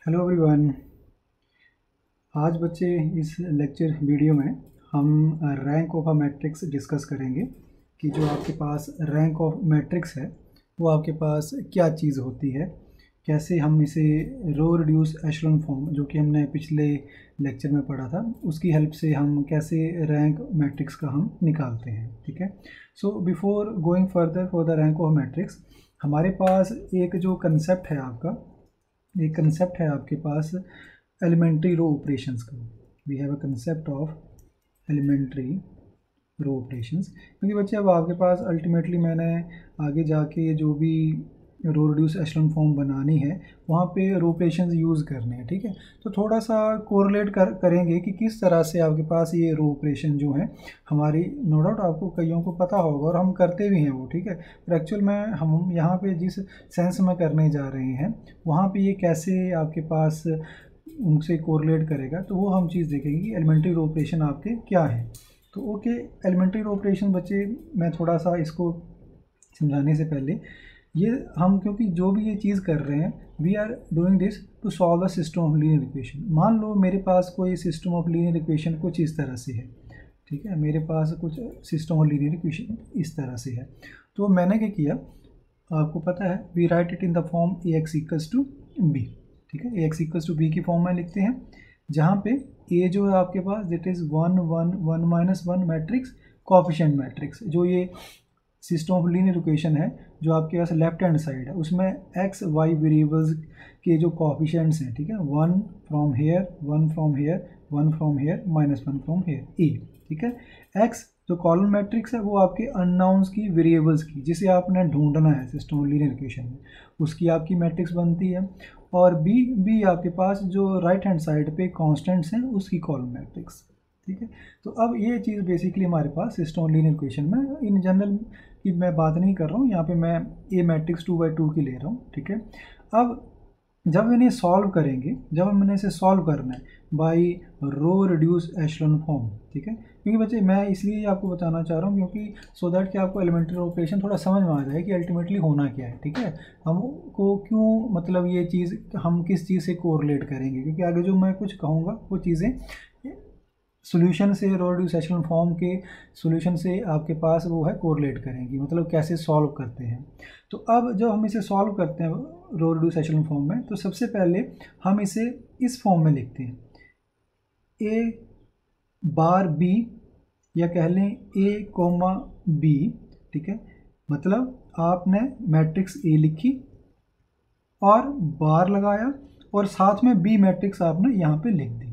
Hello everyone. आज बच्चे इस लेक्चर वीडियो में हम rank of a matrix discuss करेंगे कि जो आपके पास रैंक ऑफ मैट्रिक्स है वो आपके पास क्या चीज़ होती है, कैसे हम इसे रो रिड्यूस एशेलोन फॉर्म जो कि हमने पिछले लेक्चर में पढ़ा था उसकी हेल्प से हम कैसे रैंक मैट्रिक्स का हम निकालते हैं। ठीक है, so before going further for the rank of matrix हमारे पास एक जो कंसेप्ट है एक कंसेप्ट है आपके पास एलिमेंट्री रो ऑपरेशंस का। We have a concept of elementary row operations, क्योंकि बच्चे अब आपके पास अल्टीमेटली मैंने आगे जाके जो भी रो रिड्यूस एशेलोन फॉर्म बनानी है वहाँ पे रो ऑपरेशंस यूज़ करने हैं। ठीक है, तो थोड़ा सा कोरिलेट करेंगे कि किस तरह से आपके पास ये रो ऑपरेशन जो है हमारी, नो डाउट आपको कईयों को पता होगा और हम करते भी हैं वो। ठीक है, पर एक्चुअल में हम यहाँ पे जिस सेंस में करने जा रहे हैं वहाँ पे ये कैसे आपके पास उनसे कोरिलेट करेगा, तो वो हम चीज़ देखेंगे कि एलिमेंट्री रो ऑपरेशन आपके क्या है। तो ओके, एलिमेंट्री रो ऑपरेशन बच्चे मैं थोड़ा सा इसको समझाने से पहले ये हम, क्योंकि जो भी ये चीज़ कर रहे हैं we are doing this to solve a system of linear equation. मान लो मेरे पास कोई सिस्टम ऑफ लीनियर इक्वेशन कुछ इस तरह से है। ठीक है, मेरे पास कुछ सिस्टम ऑफ लीनियर इक्वेशन इस तरह से है, तो मैंने क्या किया आपको पता है, we write it in the form A X equals to B. ठीक है, A X equals to B की फॉर्म में लिखते हैं, जहाँ पे ए जो है आपके पास that is 1 1 1 minus 1 matrix coefficient matrix. जो ये सिस्टम ऑफ लीनियर इक्वेशन है जो आपके पास लेफ्ट हैंड साइड है उसमें एक्स वाई वेरिएबल्स के जो कोएफिशिएंट्स हैं, ठीक है, 1 from here 1 from here 1 from here minus 1 from here A. ठीक है, एक्स जो कॉलम मैट्रिक्स है वो आपके अननाउंस की वेरिएबल्स की जिसे आपने ढूंढना है सिस्टम ऑफ लीनियर इक्वेशन में, उसकी आपकी मैट्रिक्स बनती है। और बी आपके पास जो राइट हैंड साइड पे कांस्टेंट्स हैं उसकी कॉलम मैट्रिक्स। ठीक है, तो अब ये चीज़ बेसिकली हमारे पास सिस्टम ऑफ लीनियर इक्वेशन में, इन जनरल की मैं बात नहीं कर रहा हूँ, यहाँ पे मैं ए मैट्रिक्स 2/2 की ले रहा हूँ। ठीक है, अब जब इन्हें सॉल्व करेंगे, जब हमने इसे सॉल्व करना है बाई रो रिड्यूस एशेलोन फॉर्म। ठीक है, क्योंकि बच्चे मैं इसलिए आपको बताना चाह रहा हूँ क्योंकि सो दैट कि आपको एलिमेंट्री ऑपरेशन थोड़ा समझ में आ जाए कि अल्टीमेटली होना क्या है। ठीक है, हमको क्यों, मतलब ये चीज़ हम किस चीज़ से कोरिलेट करेंगे, क्योंकि आगे जो मैं कुछ कहूँगा वो चीज़ें सॉल्यूशन से, रो रिड्यूस एशेलोन फॉर्म के सॉल्यूशन से आपके पास वो है कोरिलेट करेंगी, मतलब कैसे सॉल्व करते हैं। तो अब जब हम इसे सॉल्व करते हैं रो रिड्यूस एशेलोन फॉर्म में, तो सबसे पहले हम इसे इस फॉर्म में लिखते हैं, ए बार बी, या कह लें ए कोमा बी। ठीक है, मतलब आपने मैट्रिक्स ए लिखी और बार लगाया और साथ में बी मैट्रिक्स आपने यहाँ पे लिख दी।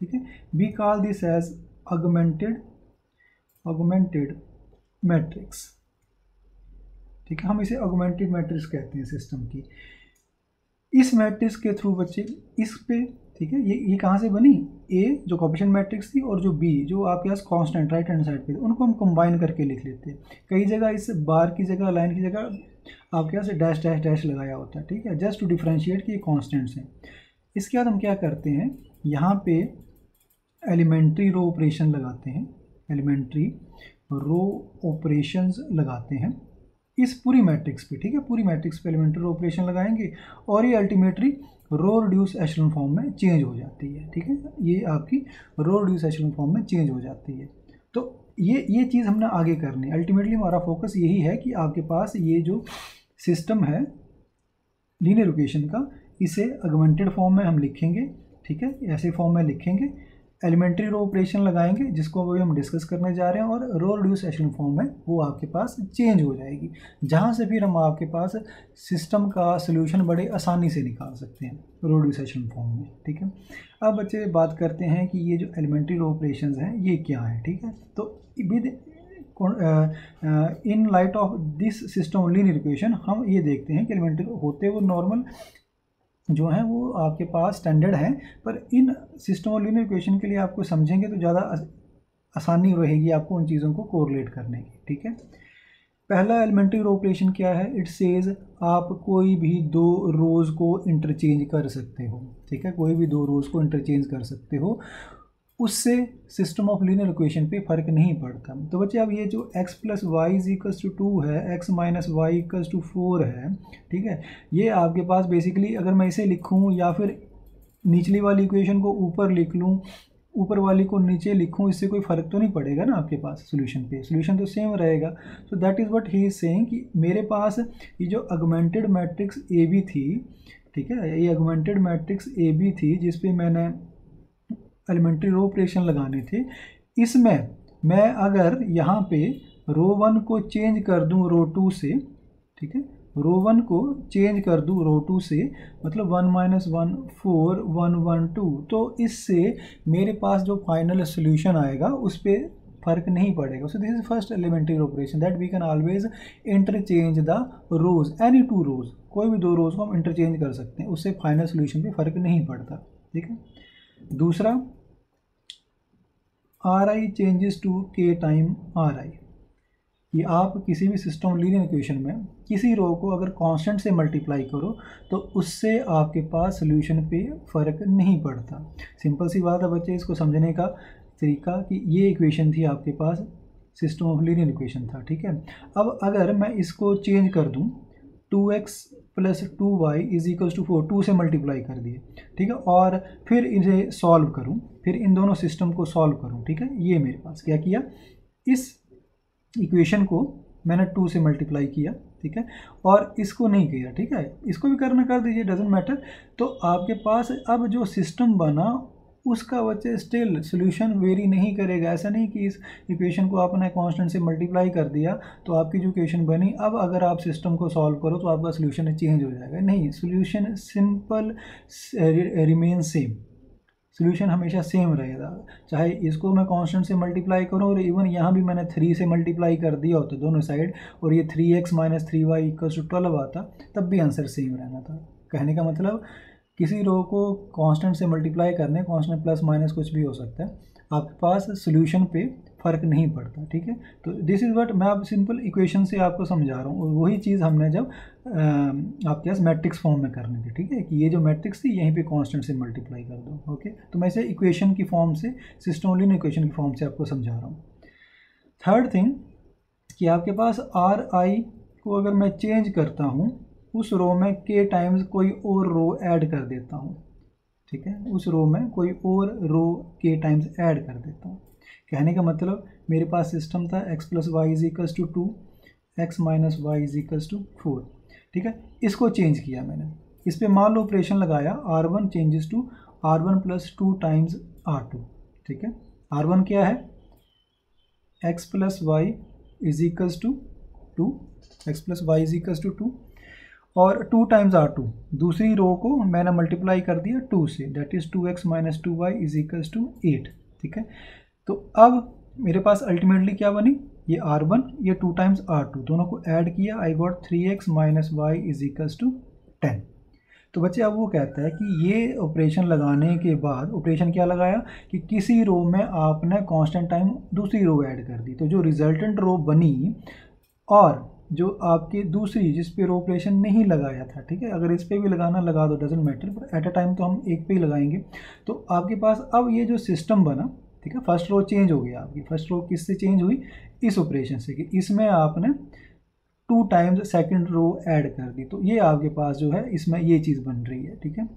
ठीक है, we call this as augmented matrix. ठीक है, हम इसे ऑगमेंटेड मैट्रिक्स कहते हैं सिस्टम की। इस मैट्रिक्स के थ्रू बच्चे इस पे, ठीक है, ये कहाँ से बनी, ए जो कोएफिशिएंट मैट्रिक्स थी और जो बी जो आपके पास कांस्टेंट राइट हैंड साइड पे, उनको हम कंबाइन करके लिख लेते हैं। कई जगह इस बार की जगह, लाइन की जगह आपके पास डैश डैश डैश लगाया होता है। ठीक है, जस्ट टू डिफ्रेंशिएट कि ये कॉन्स्टेंट्स हैं। इसके बाद हम क्या करते हैं, यहाँ पे एलिमेंट्री रो ऑपरेशन लगाते हैं, एलिमेंट्री रो ऑपरेशंस लगाते हैं इस पूरी मैट्रिक्स पे। ठीक है, पूरी मैट्रिक्स पे एलिमेंट्री रो ऑपरेशन लगाएंगे और ये अल्टीमेटली रो रिड्यूस एशेलोन फॉर्म में चेंज हो जाती है। ठीक है, ये आपकी रो रिड्यूस एशेलोन फॉर्म में चेंज हो जाती है। तो ये चीज़ हमने आगे करनी है। अल्टीमेटली हमारा फोकस यही है कि आपके पास ये जो सिस्टम है लीनियर इक्वेशन का, इसे ऑगमेंटेड फॉर्म में हम लिखेंगे। ठीक है, ऐसे फॉर्म में लिखेंगे, एलिमेंट्री रो ऑपरेशन लगाएंगे जिसको अभी हम डिस्कस करने जा रहे हैं, और रो रिड्यूस एशेलोन फॉर्म में वो आपके पास चेंज हो जाएगी, जहाँ से फिर हम आपके पास सिस्टम का सोल्यूशन बड़े आसानी से निकाल सकते हैं रो रिड्यूस एशेलोन फॉर्म में। ठीक है, अब बच्चे बात करते हैं कि ये जो एलिमेंट्री रो ऑपरेशंस हैं ये क्या है। ठीक है, तो with in light of this system of linear equation हम ये देखते हैं कि एलिमेंट्री होते वो नॉर्मल जो है वो आपके पास स्टैंडर्ड है, पर इन सिस्टम ऑफ लीनियर इक्वेशन के लिए आपको समझेंगे तो ज़्यादा आसानी रहेगी आपको उन चीज़ों को कोरिलेट करने की। ठीक है, पहला एलिमेंट्री रो ऑपरेशन क्या है, इट सेज आप कोई भी दो रोज़ को इंटरचेंज कर सकते हो। ठीक है, कोई भी दो रोज़ को इंटरचेंज कर सकते हो, उससे सिस्टम ऑफ लीनियर इक्वेशन पे फ़र्क नहीं पड़ता। तो बच्चे अब ये जो x plus Y is equals to 2 है, x minus Y equals to 4 है। ठीक है, ये आपके पास बेसिकली अगर मैं इसे लिखूँ या फिर निचली वाली इक्वेशन को ऊपर लिख लूँ, ऊपर वाली को नीचे लिखूँ, इससे कोई फ़र्क तो नहीं पड़ेगा ना आपके पास सोल्यूशन पे, सोल्यूशन तो सेम रहेगा। So that is what he is saying कि मेरे पास ये जो ऑगमेंटेड मैट्रिक्स ए बी थी, ठीक है, ये ऑगमेंटेड मैट्रिक्स ए बी थी जिस पे मैंने एलिमेंट्री रो ऑपरेशन लगाने थे, इसमें मैं अगर यहाँ पे रो 1 को चेंज कर दूँ रो 2 से, ठीक है, रो 1 को चेंज कर दूँ रो 2 से, मतलब 1 - 1 4 1 1 2, तो इससे मेरे पास जो फाइनल सोल्यूशन आएगा उस पर फर्क नहीं पड़ेगा। So this is first elementary operation that we can always interchange the rows, any two rows, कोई भी दो रोज को हम इंटरचेंज कर सकते हैं, उससे फाइनल सोल्यूशन पे फर्क नहीं पड़ता, ठीक है। दूसरा, आर आई चेंजेस टू के टाइम आर आई, कि आप किसी भी सिस्टम लीनियर इक्वेशन में किसी रो को अगर कांस्टेंट से मल्टीप्लाई करो तो उससे आपके पास सोल्यूशन पे फ़र्क नहीं पड़ता। सिंपल सी बात है बच्चे, इसको समझने का तरीका कि ये इक्वेशन थी आपके पास, सिस्टम ऑफ लीनियर इक्वेशन था, ठीक है। अब अगर मैं इसको चेंज कर दूं, 2x + 2y = 4, 2 से मल्टीप्लाई कर दिए, ठीक है, और फिर इसे सॉल्व करूं, फिर इन दोनों सिस्टम को सॉल्व करूं, ठीक है। ये मेरे पास क्या किया, इस इक्वेशन को मैंने 2 से मल्टीप्लाई किया, ठीक है, और इसको नहीं किया, ठीक है, इसको भी करना कर दीजिए, डजेंट मैटर। तो आपके पास अब जो सिस्टम बना उसका बच्चे स्टिल सोल्यूशन वेरी नहीं करेगा। ऐसा नहीं कि इस इक्वेशन को आपने कांस्टेंट से मल्टीप्लाई कर दिया तो आपकी जो इक्वेशन बनी, अब अगर आप सिस्टम को सॉल्व करो तो आपका सोल्यूशन चेंज हो जाएगा, नहीं, solution simple remain same, solution हमेशा सेम रहेगा। चाहे इसको मैं कांस्टेंट से मल्टीप्लाई करूँ और इवन यहाँ भी मैंने 3 से मल्टीप्लाई कर दिया होता दोनों साइड, और ये 3x - 3y = 12 आता, तब भी आंसर सेम रहना था। कहने का मतलब किसी रो को कांस्टेंट से मल्टीप्लाई करने, कांस्टेंट प्लस माइनस कुछ भी हो सकता है, आपके पास सोल्यूशन पे फ़र्क नहीं पड़ता, ठीक है। तो दिस इज़ व्हाट मैं अब सिंपल इक्वेशन से आपको समझा रहा हूँ, और वही चीज़ हमने जब आपके पास मैट्रिक्स फॉर्म में करनी थी, ठीक है, कि ये जो मैट्रिक्स थी यहीं पे कांस्टेंट से मल्टीप्लाई कर दो, ओके। तो मैं इसे इक्वेशन की फॉर्म से, सिस्टोलिन इक्वेशन की फॉर्म से आपको समझा रहा हूँ। थर्ड थिंग कि आपके पास आर आई को अगर मैं चेंज करता हूँ, उस रो में के टाइम्स कोई और रो ऐड कर देता हूँ, ठीक है, उस रो में कोई और रो के टाइम्स ऐड कर देता हूँ। कहने का मतलब मेरे पास सिस्टम था x + y = 2, x - y = 4, ठीक है, इसको चेंज किया मैंने, इस पर मान लो ऑपरेशन लगाया, r1 changes to r1 + 2 times r2, ठीक है। r1 क्या है, x + y = 2, x + y = 2, और 2 टाइम्स r2, दूसरी रो को मैंने मल्टीप्लाई कर दिया 2 से, दैट इज़ 2x - 2y = 8, ठीक है। तो अब मेरे पास अल्टीमेटली क्या बनी, ये r1, ये 2 टाइम्स r2, दोनों को ऐड किया, आई गॉट 3x - y = 10। तो बच्चे अब वो कहता है कि ये ऑपरेशन लगाने के बाद, ऑपरेशन क्या लगाया कि किसी रो में आपने कांस्टेंट टाइम दूसरी रो ऐड कर दी, तो जो रिजल्टेंट रो बनी और जो आपकी दूसरी जिस पे रो ऑपरेशन नहीं लगाया था, ठीक है, अगर इस पर भी लगाना लगा दो, doesn't matter, but at a time तो हम एक पे ही लगाएंगे। तो आपके पास अब ये जो सिस्टम बना, ठीक है, फर्स्ट रो चेंज हो गया, आपकी फर्स्ट रो किससे चेंज हुई, इस ऑपरेशन से, कि इसमें आपने 2 टाइम्स सेकंड रो ऐड कर दी, तो ये आपके पास जो है इसमें ये चीज़ बन रही है, ठीक है।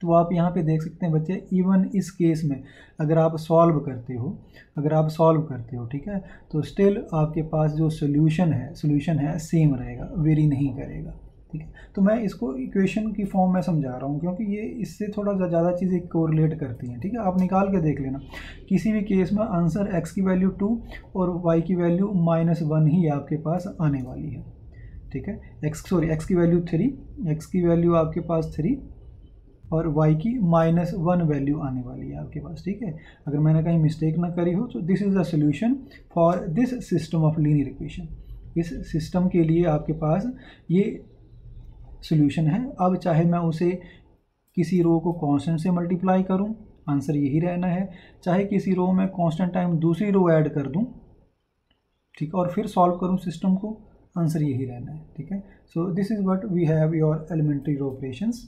तो आप यहाँ पे देख सकते हैं बच्चे, इवन इस केस में अगर आप सॉल्व करते हो, ठीक है, तो स्टिल आपके पास जो सोल्यूशन है सेम रहेगा, वेरी नहीं करेगा, ठीक है। तो मैं इसको इक्वेशन की फॉर्म में समझा रहा हूँ क्योंकि ये इससे थोड़ा ज़्यादा चीज़ें कोरिलेट करती हैं, ठीक है। आप निकाल के देख लेना, किसी भी केस में आंसर x की वैल्यू 2 और y की वैल्यू -1 ही आपके पास आने वाली है, ठीक है। x की वैल्यू 3, x की वैल्यू आपके पास 3 और y की -1 वैल्यू आने वाली है आपके पास, ठीक है। अगर मैंने कहीं मिस्टेक ना करी हो तो this is the solution for this system of linear equation, इस सिस्टम के लिए आपके पास ये सोल्यूशन है। अब चाहे मैं उसे किसी रो को कांस्टेंट से मल्टीप्लाई करूं, आंसर यही रहना है, चाहे किसी रो में कांस्टेंट टाइम दूसरी रो ऐड कर दूं, ठीक है, और फिर सॉल्व करूं सिस्टम को, आंसर यही रहना है, ठीक है। So this is what we have your elementary row operations.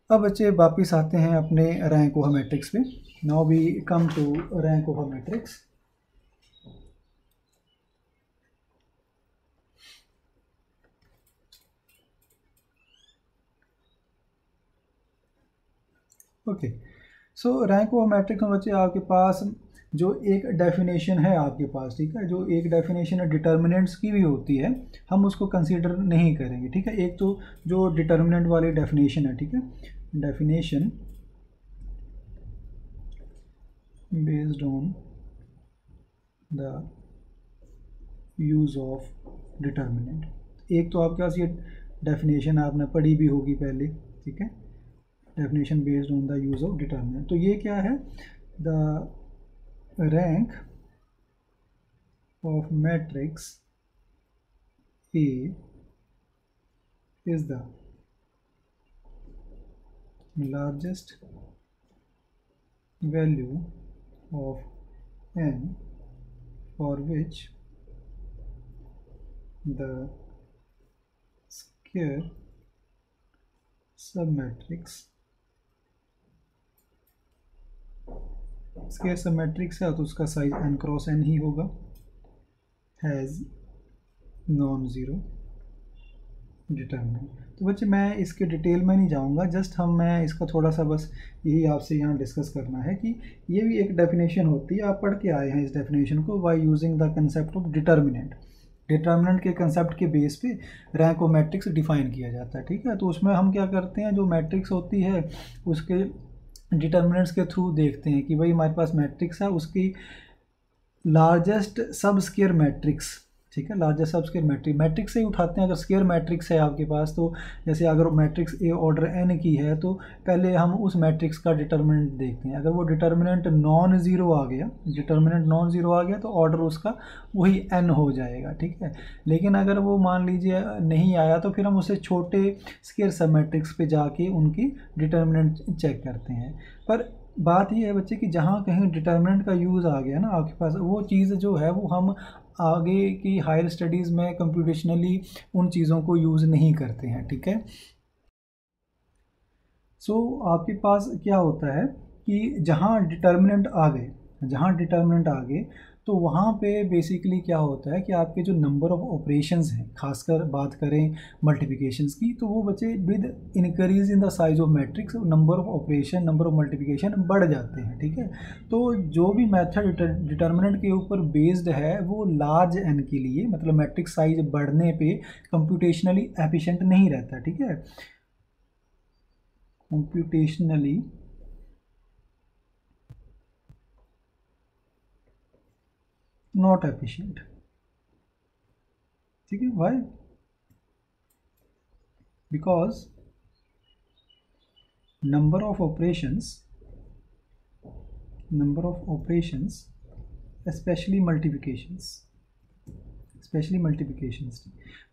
अब बच्चे वापिस आते हैं अपने रैंक ओवर मैट्रिक्स पे। Now we come to rank over matrix. Okay, so rank of matrix में बच्चे आपके पास जो एक डेफिनेशन है आपके पास, ठीक है, जो एक डेफिनेशन डिटर्मिनेंट्स की भी होती है, हम उसको कंसीडर नहीं करेंगे, ठीक है। एक तो जो डिटर्मिनेंट वाली डेफिनेशन है, ठीक है, definition based on the use of determinant, एक तो आपके पास ये डेफिनेशन आपने पढ़ी भी होगी पहले, ठीक है, definition based on the use of determinant. तो ये क्या है, the rank of matrix A is the largest value of n for which the square submatrix है तो उसका साइज n क्रॉस n ही होगा, हैज़ नॉन ज़ीरो डिटर्मिनेंट। तो बच्चे मैं इसके डिटेल में नहीं जाऊंगा, जस्ट मैं इसका थोड़ा सा बस यही आपसे यहाँ डिस्कस करना है कि ये भी एक डेफिनेशन होती है, आप पढ़ के आए हैं इस डेफिनेशन को, by using the concept of determinant. Determinant के कंसेप्ट के बेस पे रैंक ऑफ मैट्रिक्स डिफाइन किया जाता है, ठीक है। तो उसमें हम क्या करते हैं, जो मैट्रिक्स होती है उसके डिटर्मिनेंट्स के थ्रू देखते हैं कि भाई हमारे पास मैट्रिक्स है, उसकी लार्जेस्ट सब स्क्वायर मैट्रिक्स, ठीक है, लार्जेस्ट सब स्क्वायर मैट्रिक्स से ही उठाते हैं। अगर स्क्वायर मैट्रिक्स है आपके पास, तो जैसे अगर मैट्रिक्स ए ऑर्डर एन की है तो पहले हम उस मैट्रिक्स का डिटर्मिनेंट देखते हैं। अगर वो डिटर्मिनेंट नॉन ज़ीरो आ गया तो ऑर्डर उसका वही एन हो जाएगा, ठीक है। लेकिन अगर वो मान लीजिए नहीं आया तो फिर हम उसे छोटे स्क्वायर सब मैट्रिक्स पे जाके उनकी डिटर्मिनेंट चेक करते हैं। पर बात ये है बच्चे कि जहाँ कहीं डिटर्मिनेंट का यूज़ आ गया ना आपके पास, वो चीज़ जो है वो हम आगे की हायर स्टडीज़ में कंप्यूटेशनली उन चीज़ों को यूज़ नहीं करते हैं, ठीक है। सो आपके पास क्या होता है कि जहाँ डिटर्मिनेंट आ गए तो वहाँ पे बेसिकली क्या होता है कि आपके जो नंबर ऑफ ऑपरेशंस हैं, खासकर बात करें मल्टीप्लिकेशंस की, तो वो बच्चे with increase in the size of matrix number of operation, number of multiplication बढ़ जाते हैं, ठीक है। तो जो भी मेथड डिटर्मिनेंट के ऊपर बेस्ड है वो लार्ज एन के लिए, मतलब मैट्रिक्स साइज बढ़ने पे कंप्यूटेशनली एफिशिएंट नहीं रहता, ठीक है, computationally not efficient, ठीक है। why? Because number of operations especially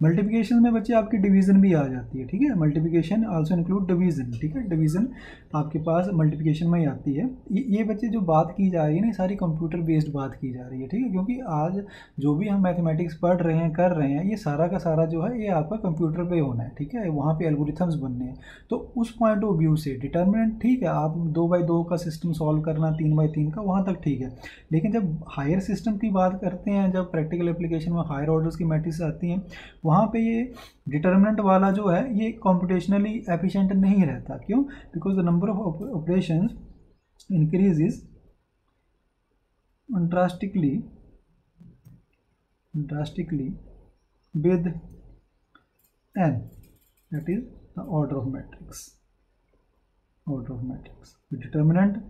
multiplication में बच्चे आपकी डिवीज़न भी आ जाती है, ठीक है। मल्टीप्लिकेशन आल्सो इंक्लूड डिवीज़न, ठीक है, डिवीज़न आपके पास मल्टीप्लिकेशन में ही आती है। ये बच्चे जो बात की जा रही है ना, सारी कंप्यूटर बेस्ड बात की जा रही है, ठीक है, क्योंकि आज जो भी हम मैथमेटिक्स पढ़ रहे हैं, कर रहे हैं, ये सारा का सारा जो है ये आपका कंप्यूटर पे होना है, ठीक है, वहाँ पे एल्गोरिथम्स बनने हैं। तो उस पॉइंट ऑफ व्यू से डिटर्मिनेंट ठीक है, आप 2x2 का सिस्टम सॉल्व करना, 3x3 का, वहाँ तक ठीक है। लेकिन जब हायर सिस्टम की बात करते हैं, जब प्रैक्टिकल एप्लीकेशन में हायर ऑर्डर्स की मैट्रिक्स आती हैं, वहाँ पे ये डिटर्मिनेंट वाला जो है ये कॉम्पिटिशनली एफिशिएंट नहीं रहता। क्यों? Because the number of operations increases drastically with n, that is the order of matrix। Determinant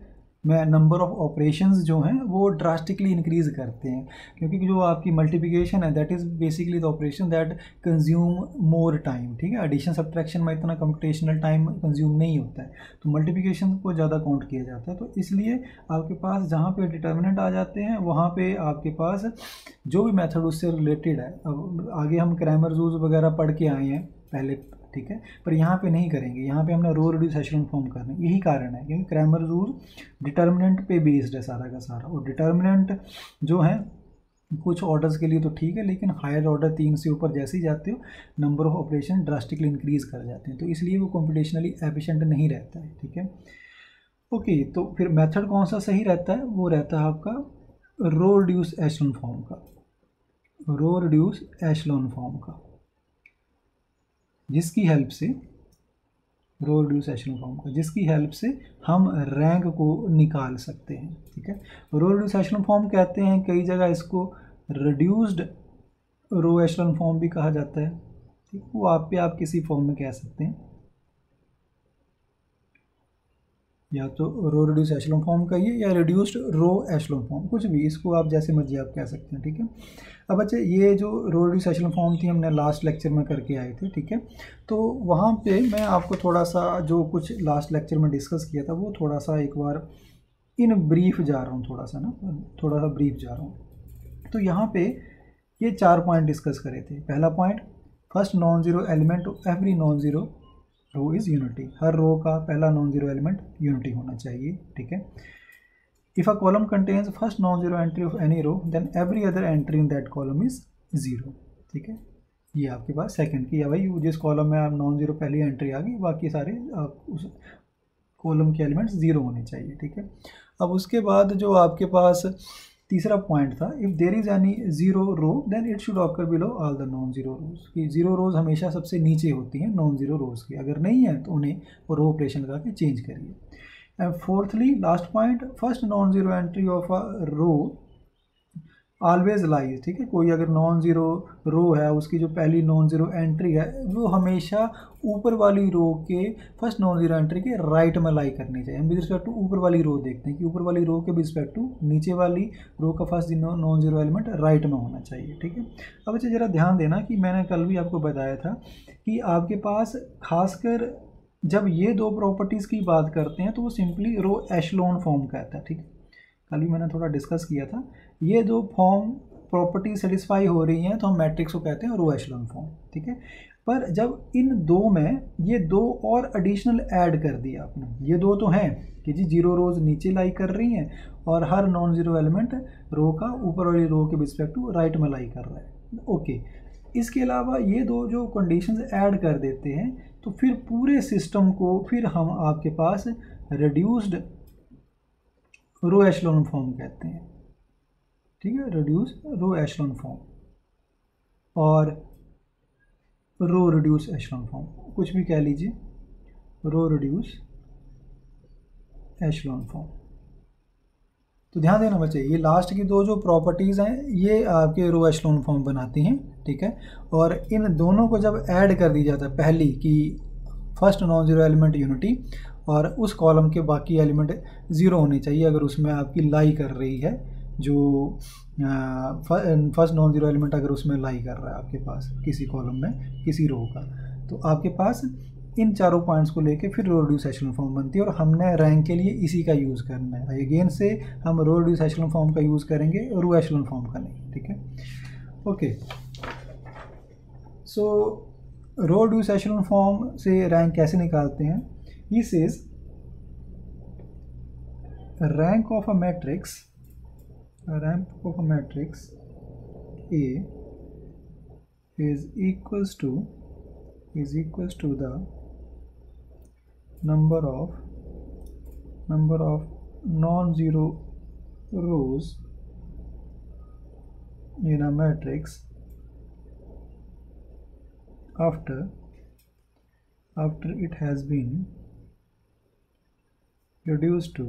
में नंबर ऑफ ऑपरेशंस जो हैं वो ड्रास्टिकली इंक्रीज़ करते हैं, क्योंकि जो आपकी मल्टीप्लिकेशन है that is basically the operation that consume more time, ठीक है। एडिशन सब्ट्रैक्शन में इतना कंप्यूटेशनल टाइम कंज्यूम नहीं होता है, तो मल्टीप्लिकेशन को ज़्यादा काउंट किया जाता है। तो इसलिए आपके पास जहाँ पे डिटर्मिनेंट आ जाते हैं वहाँ पे आपके पास जो भी मेथड उससे रिलेटेड है, अब आगे हम क्रैमर रूल्स वगैरह पढ़ के आए हैं पहले, ठीक है, पर यहाँ पे नहीं करेंगे। यहाँ पे हमने रो रिड्यूस एशेलॉन फॉर्म करना है, यही कारण है क्योंकि क्रैमर रूल डिटर्मिनेंट पे बेस्ड है सारा का सारा। और डिटर्मिनेंट जो है कुछ ऑर्डर्स के लिए तो ठीक है, लेकिन हायर ऑर्डर 3 से ऊपर जैसे ही जाते हो number of operation drastically increase कर जाते हैं, तो इसलिए वो कॉम्पिटिशनली एफिशिएंट नहीं रहता है, ठीक है। ओके, तो फिर मेथड कौन सा सही रहता है? वो रहता है आपका रो रिड्यूस एशेलॉन फॉर्म का, जिसकी हेल्प से रो रिड्यूस एशेलॉन फॉर्म का, जिसकी हेल्प से हम रैंक को निकाल सकते हैं। ठीक है, रो रिड्यूस एशेलॉन फॉर्म कहते हैं, कई जगह इसको रिड्यूस्ड रो एशेलॉन फॉर्म भी कहा जाता है। ठीक, वो आप किसी फॉर्म में कह सकते हैं, या तो रो रिड्यूस एशेलॉन फॉर्म कहिए या रिड्यूस्ड रो एशेलॉन फॉर्म, कुछ भी, इसको आप जैसे मर्जी आप कह सकते हैं। ठीक है, अब बच्चे ये जो रो रिड्यूस एशेलॉन फॉर्म थी हमने लास्ट लेक्चर में करके आए थे। ठीक है, तो वहाँ पे मैं आपको थोड़ा सा जो कुछ लास्ट लेक्चर में डिस्कस किया था वो थोड़ा सा एक बार इन ब्रीफ जा रहा हूँ, थोड़ा सा ब्रीफ जा रहा हूँ। तो यहाँ पे ये 4 पॉइंट डिस्कस करे थे। पहला point, first non zero element of every non zero row is unity, हर रो का पहला नॉन जीरो एलिमेंट यूनिटी होना चाहिए। ठीक है, if a column contains first non zero entry of any row then every other entry in that column is zero. ठीक है, ये आपके पास सेकंड की है भाई, जिस कॉलम में आप नॉन जीरो पहली एंट्री आ गई, बाकी सारे आप उस कॉलम के एलिमेंट्स ज़ीरो होने चाहिए। ठीक है, अब उसके बाद जो आपके पास तीसरा पॉइंट था, if there is any zero row then it should occur below all the non zero rows, कि जीरो रोज हमेशा सबसे नीचे होती हैं नॉन जीरो रोज की, अगर नहीं है तो उन्हें रो ऑपरेशन लगा के चेंज करिए। And fourthly last point, first non zero entry of a row always lies. ठीक है, कोई अगर नॉन ज़ीरो रो है, उसकी जो पहली नॉन ज़ीरो एंट्री है वो हमेशा ऊपर वाली रो के फर्स्ट नॉन ज़ीरो एंट्री के राइट में लाई करनी चाहिए। हम विद रिस्पेक्ट टू ऊपर वाली रो देखते हैं कि ऊपर वाली रो के विद रिस्पेक्ट टू नीचे वाली रो का first non zero element right में होना चाहिए। ठीक है, अब अच्छा ज़रा ध्यान देना कि मैंने कल भी आपको बताया था कि आपके पास खासकर जब ये दो प्रॉपर्टीज़ की बात करते हैं तो वो सिंपली रो एशेलॉन फॉर्म कहता है। ठीक है, कल भी मैंने थोड़ा डिस्कस किया था, ये दो फॉर्म प्रॉपर्टी सेटिस्फाई हो रही हैं तो हम मैट्रिक्स को कहते हैं रो एशेलॉन फॉर्म। ठीक है, पर जब इन दो में ये दो और एडिशनल ऐड कर दिया आपने, ये दो तो हैं कि जी जीरो रोज नीचे लाई कर रही हैं और हर नॉन जीरो एलिमेंट रो का ऊपर वाली रो के रिस्पेक्ट टू राइट में लाई कर रहा है। ओके, इसके अलावा ये दो जो कंडीशंस ऐड कर देते हैं तो फिर पूरे सिस्टम को फिर हम आपके पास रिड्यूस्ड रो एशेलॉन फॉर्म कहते हैं। ठीक है, रिड्यूस रो एशेलॉन फॉर्म और रो रिड्यूस एशेलॉन फॉर्म, कुछ भी कह लीजिए, रो रिड्यूस एशेलॉन फॉर्म। तो ध्यान देना बच्चे, ये लास्ट की दो जो प्रॉपर्टीज़ हैं ये आपके रो एशेलॉन फॉर्म बनाती हैं। ठीक है, और इन दोनों को जब ऐड कर दी जाता है, पहली कि first non zero element unity और उस कॉलम के बाकी एलिमेंट ज़ीरो होनी चाहिए अगर उसमें आपकी लाई कर रही है, जो फर्स्ट नॉन जीरो एलिमेंट अगर उसमें लाई कर रहा है आपके पास किसी कॉलम में किसी रो का, तो आपके पास इन चारों पॉइंट्स को लेके फिर रो रिड्यूस एशेलॉन फॉर्म बनती है और हमने रैंक के लिए इसी का यूज़ करना है। अगेन से हम रो रिड्यूस एशेलॉन फॉर्म का यूज़ करेंगे, रो एशेलॉन फॉर्म का नहीं। ठीक है, ओके, सो रो रिड्यूस एशेलॉन फॉर्म से रैंक कैसे निकालते हैं? He says rank of a matrix A is equals to the number of non-zero rows in a matrix after it has been reduced to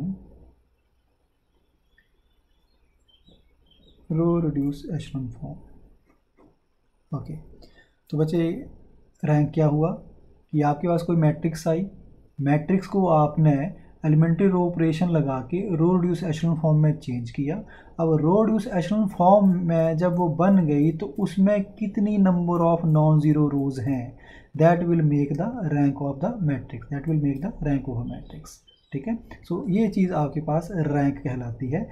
row reduce echelon form. Okay, तो बच्चे rank क्या हुआ कि आपके पास कोई मैट्रिक्स आई, matrix को आपने elementary रो operation लगा के रो रिड्यूस एशेलॉन फॉर्म में चेंज किया। अब रो रिड्यूस एशेलॉन फॉर्म में जब वो बन गई तो उसमें कितनी नंबर ऑफ नॉन ज़ीरो रोज हैं, that will make the rank of the matrix. ठीक है, सो ये चीज़ आपके पास रैंक कहलाती है।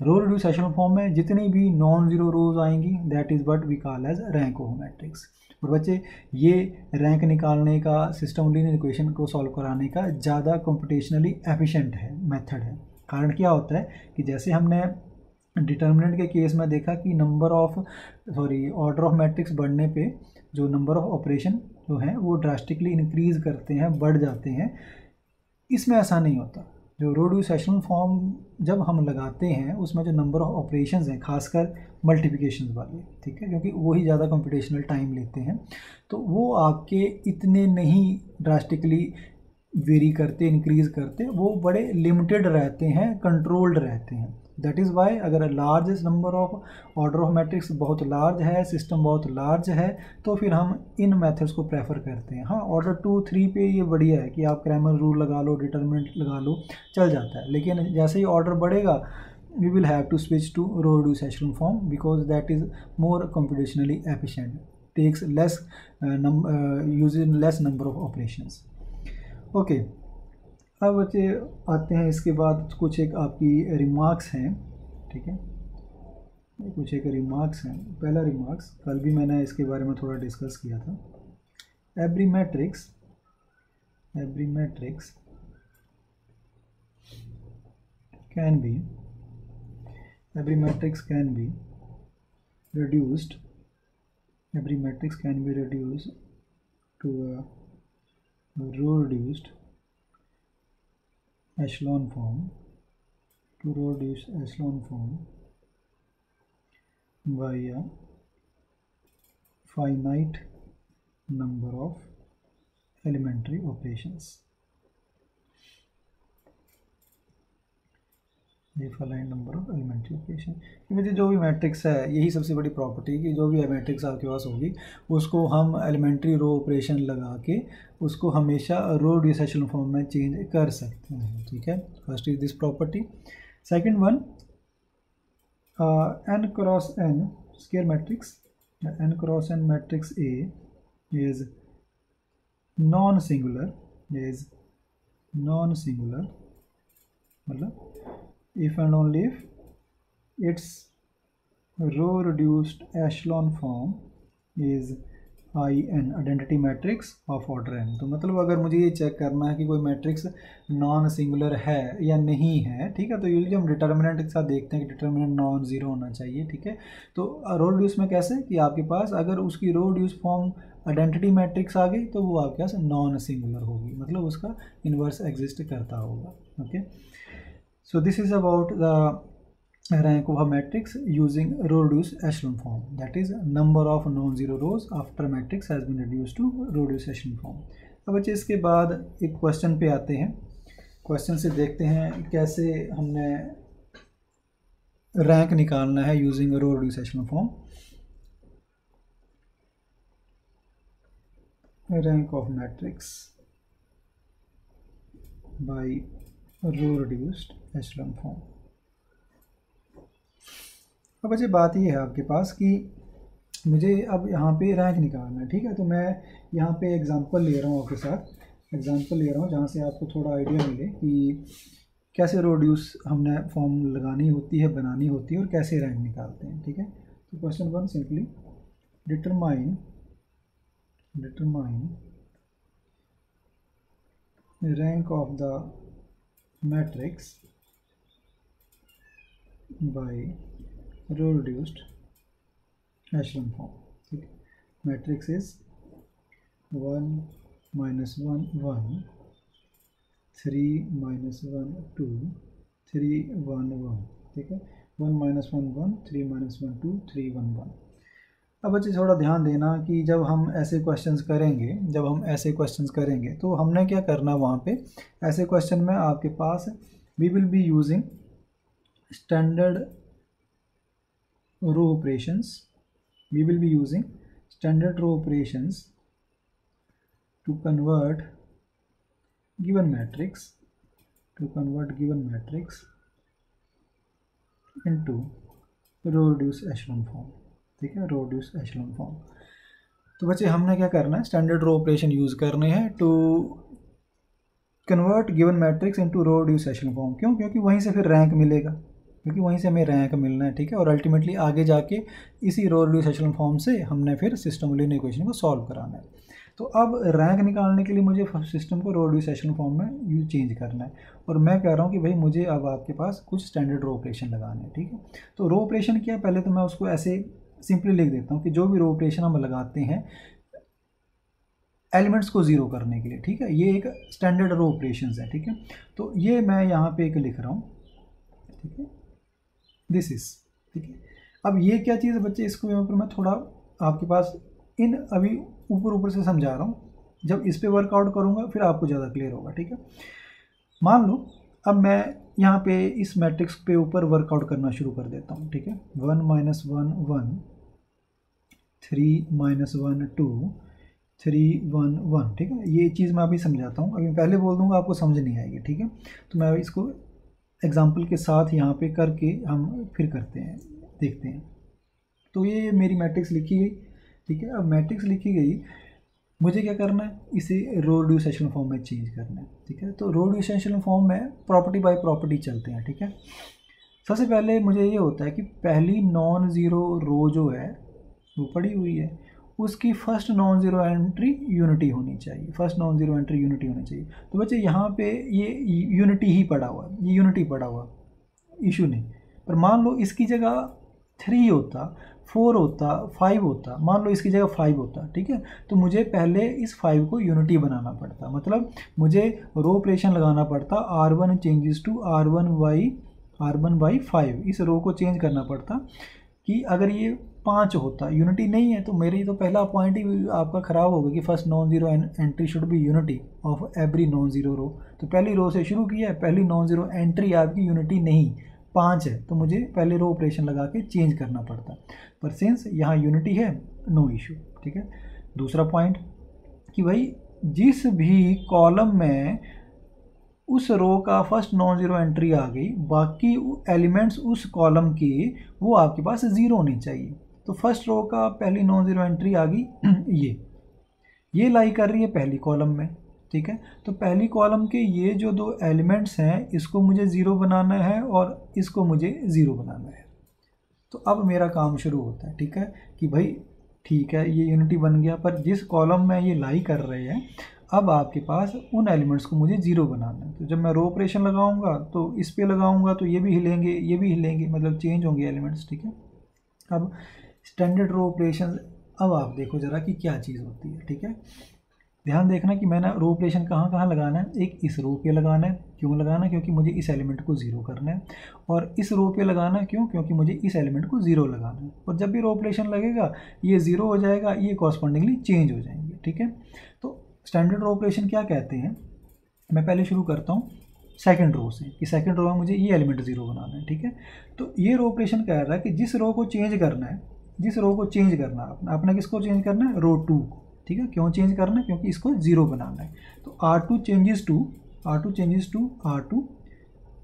रो रिड्यूस एशेलॉन फॉर्म में जितनी भी नॉन ज़ीरो रोज आएंगी that is what we call as rank of matrix. और बच्चे ये रैंक निकालने का, सिस्टम लीनियर इक्वेशन को सॉल्व कराने का ज़्यादा कंप्यूटेशनली एफिशिएंट है मेथड है। कारण क्या होता है कि जैसे हमने डिटर्मिनेंट के केस में देखा कि ऑर्डर ऑफ मैट्रिक्स बढ़ने पे जो नंबर ऑफ ऑपरेशन जो हैं वो ड्रास्टिकली इंक्रीज़ करते हैं, बढ़ जाते हैं। इसमें ऐसा नहीं होता। जो रो रिड्यूस एशेलॉन फॉर्म जब हम लगाते हैं उसमें जो नंबर ऑफ ऑपरेशंस हैं, खासकर मल्टीप्लिकेशन वाले, ठीक है, क्योंकि वही ज़्यादा कंप्यूटेशनल टाइम लेते हैं, तो वो आपके इतने नहीं ड्रास्टिकली वेरी करते, इंक्रीज करते, वो बड़े लिमिटेड रहते हैं, कंट्रोल्ड रहते हैं। दैट इज़ वाई अगर large number of order of matrix बहुत लार्ज है, सिस्टम बहुत लार्ज है, तो फिर हम इन मेथड्स को प्रेफर करते हैं। हाँ, ऑर्डर 2, 3 पे ये बढ़िया है कि आप क्रैमर रूल लगा लो, डिटरमिनेंट लगा लो, चल जाता है। लेकिन जैसे ही ऑर्डर बढ़ेगा, we will have to switch to row reduced echelon form because that is more computationally efficient, takes less uses less number of operations. Okay, अब बच्चे आते हैं इसके बाद कुछ एक आपकी रिमार्क्स हैं, ठीक है, कुछ एक रिमार्क्स हैं। पहला रिमार्क्स, कल भी मैंने इसके बारे में थोड़ा डिस्कस किया था। every matrix can be reduced to a row reduced echelon form by a finite number of elementary operations. Defined number of elementary operation. मुझे जो भी मैट्रिक्स है, यही सबसे बड़ी प्रॉपर्टी है कि जो भी मैट्रिक्स आपके पास होगी उसको हम एलिमेंट्री रो ऑपरेशन लगा के उसको हमेशा रो रिड्यूस्ड एशेलन फॉर्म में चेंज कर सकते हैं, ठीक है। First is this property. Second one, n cross n square matrix, n cross n matrix A is non singular, मतलब if and only if its row reduced echelon form is IN, identity matrix of order n। तो मतलब अगर मुझे ये check करना है कि कोई मैट्रिक्स नॉन सिंगुलर है या नहीं है, ठीक है, तो यूजुअली हम डिटर्मिनेंट के साथ देखते हैं कि डिटर्मिनेंट नॉन जीरो होना चाहिए, ठीक है। तो रो रिड्यूस में कैसे कि आपके पास अगर उसकी row reduce form identity matrix आ गई तो वो आपके पास नॉन सिंगुलर होगी, मतलब उसका इन्वर्स एग्जिस्ट करता होगा, okay. So this is about the rank of a matrix using row reduced echelon form, that is number of non-zero rows after matrix has been reduced to row reduced echelon form। अब बच्चे इसके बाद एक question पे आते हैं। Question से देखते हैं कैसे हमने रैंक निकालना है using row reduced echelon form. Rank of matrix by row reduced echelon form. अब बच्चे बात ये है आपके पास कि मुझे अब यहाँ पे रैंक निकालना है, ठीक है। तो मैं यहाँ पे एग्जांपल ले रहा हूँ आपके साथ, एग्जांपल ले रहा हूँ जहाँ से आपको थोड़ा आइडिया मिले कि कैसे रो रिड्यूस हमने फॉर्म लगानी होती है, बनानी होती है और कैसे रैंक निकालते हैं, ठीक है। तो question 1 simply determine rank of the matrix by row reduced echelon form, ठीक है। मैट्रिक्स इज 1 -1 1 3 -1 2 3 1 1, ठीक है। 1 -1 1 3 -1 2 3 1 1। अब बच्चे थोड़ा ध्यान देना कि जब हम ऐसे क्वेश्चंस करेंगे तो हमने क्या करना, वहाँ पे ऐसे क्वेश्चन में आपके पास we will be using standard row operations to convert given matrix into row reduced echelon form, ठीक है, रो रिड्यूस्ड एशेलन फॉर्म। तो बच्चे हमने क्या करना है, स्टैंडर्ड रो ऑपरेशन यूज़ करने हैं to convert given matrix into row reduced echelon form. क्यों? क्योंकि वहीं से फिर रैंक मिलेगा, क्योंकि वहीं से हमें रैंक मिलना है, ठीक है। और अल्टीमेटली आगे जाके इसी रो रिड्यूस्ड एशेलन फॉर्म से हमने फिर सिस्टम लीनियर इक्वेशन को सॉल्व कराना है। तो अब रैंक निकालने के लिए मुझे सिस्टम को रो रिड्यूस्ड एशेलन फॉर्म में यूज चेंज करना है, और मैं कह रहा हूँ कि भाई मुझे अब आपके पास कुछ स्टैंडर्ड रो ऑपरेशन लगाने हैं, ठीक है। तो रो ऑपरेशन क्या है, पहले तो मैं उसको ऐसे सिंपली लिख देता हूँ कि जो भी रो ऑपरेशन हम लगाते हैं एलिमेंट्स को ज़ीरो करने के लिए, ठीक है, ये एक स्टैंडर्ड रो ऑपरेशंस है, ठीक है। तो ये मैं यहाँ पे एक लिख रहा हूँ, ठीक है, दिस इज, ठीक है। अब ये क्या चीज़ है बच्चे, इसको यहाँ पर मैं थोड़ा आपके पास अभी ऊपर से समझा रहा हूँ, जब इस पे वर्कआउट करूँगा फिर आपको ज़्यादा क्लियर होगा, ठीक है। मान लो अब मैं यहाँ पे इस मैट्रिक्स पे ऊपर वर्कआउट करना शुरू कर देता हूँ, ठीक है। 1 - 1 1, 3 - 1 2, 3 1 1, ठीक है। ये चीज़ मैं अभी समझाता हूँ, अभी पहले बोल दूँगा आपको समझ नहीं आएगी, ठीक है। तो मैं इसको एग्जाम्पल के साथ यहाँ पे करके हम फिर करते हैं, देखते हैं। तो ये मेरी मैट्रिक्स लिखी गई, ठीक है। अब मैट्रिक्स लिखी गई, मुझे क्या करना है, इसे रो रिड्यूस एशेलन फॉर्म में चेंज करना है, ठीक है। तो रो रिड्यूस एशेलन फॉर्म में प्रॉपर्टी बाय प्रॉपर्टी चलते हैं, ठीक है। सबसे पहले मुझे ये होता है कि पहली नॉन ज़ीरो रो जो है वो पड़ी हुई है, उसकी first non zero entry unity होनी चाहिए, first non zero entry unity होनी चाहिए। तो बच्चे यहाँ पे ये यूनिटी ही पड़ा हुआ, ये यूनिटी पड़ा हुआ, इशू नहीं। पर मान लो इसकी जगह 3 होता, 4 होता, 5 होता, मान लो इसकी जगह 5 होता, ठीक है। तो मुझे पहले इस 5 को यूनिटी बनाना पड़ता, मतलब मुझे रो ऑपरेशन लगाना पड़ता, R1 changes to R1 by 5, इस रो को चेंज करना पड़ता कि अगर ये 5 होता, यूनिटी नहीं है, तो मेरी तो पहला पॉइंट ही आपका ख़राब होगा कि first non zero entry should be unity of every non zero row. तो पहली रो से शुरू किया है, पहली नॉन ज़ीरो एंट्री आपकी यूनिटी नहीं 5 है, तो मुझे पहले रो ऑपरेशन लगा के चेंज करना पड़ता। पर सिंस यहाँ यूनिटी है, नो इशू, ठीक है। दूसरा पॉइंट कि भाई जिस भी कॉलम में उस रो का फर्स्ट नॉन ज़ीरो एंट्री आ गई, बाकी एलिमेंट्स उस कॉलम के वो आपके पास ज़ीरो होनी चाहिए। तो फर्स्ट रो का पहली नॉन ज़ीरो एंट्री आ गई, ये लाई कर रही है पहली कॉलम में, ठीक है। तो पहली कॉलम के ये जो दो एलिमेंट्स हैं, इसको मुझे ज़ीरो बनाना है और इसको मुझे ज़ीरो बनाना है। तो अब मेरा काम शुरू होता है, ठीक है, कि भाई ठीक है ये यूनिटी बन गया, पर जिस कॉलम में ये लाई कर रहे हैं, अब आपके पास उन एलिमेंट्स को मुझे ज़ीरो बनाना है। तो जब मैं रो ऑपरेशन लगाऊंगा तो इस पे लगाऊंगा तो ये भी हिलेंगे, ये भी हिलेंगे, मतलब चेंज होंगे एलिमेंट्स, ठीक है। अब स्टैंडर्ड रो ऑपरेशन, अब आप देखो ज़रा कि क्या चीज़ होती है, ठीक है। ध्यान देखना कि मैंने रो ऑपरेशन कहाँ कहाँ लगाना है। एक इस रो पे लगाना है, क्यों लगाना है, क्योंकि मुझे इस एलिमेंट को ज़ीरो करना है। और इस रो पे लगाना है, क्यों, क्योंकि मुझे इस एलिमेंट को ज़ीरो लगाना है। और जब भी रो ऑपरेशन लगेगा ये ज़ीरो हो जाएगा, ये कॉरस्पॉन्डिंगली चेंज हो जाएंगे, ठीक है। तो स्टैंडर्ड रो ऑपरेशन क्या कहते हैं, मैं पहले शुरू करता हूँ सेकंड रो से, कि सेकंड रो में मुझे ये एलिमेंट ज़ीरो बनाना है, ठीक है। तो ये रो ऑपरेशन कह रहा है कि जिस रो को चेंज करना है, जिस रो को चेंज करना है, अपना किसको चेंज करना है, रो 2 को, ठीक है। क्यों चेंज करना है, क्योंकि इसको ज़ीरो बनाना है। तो R2 चेंजेस टू R2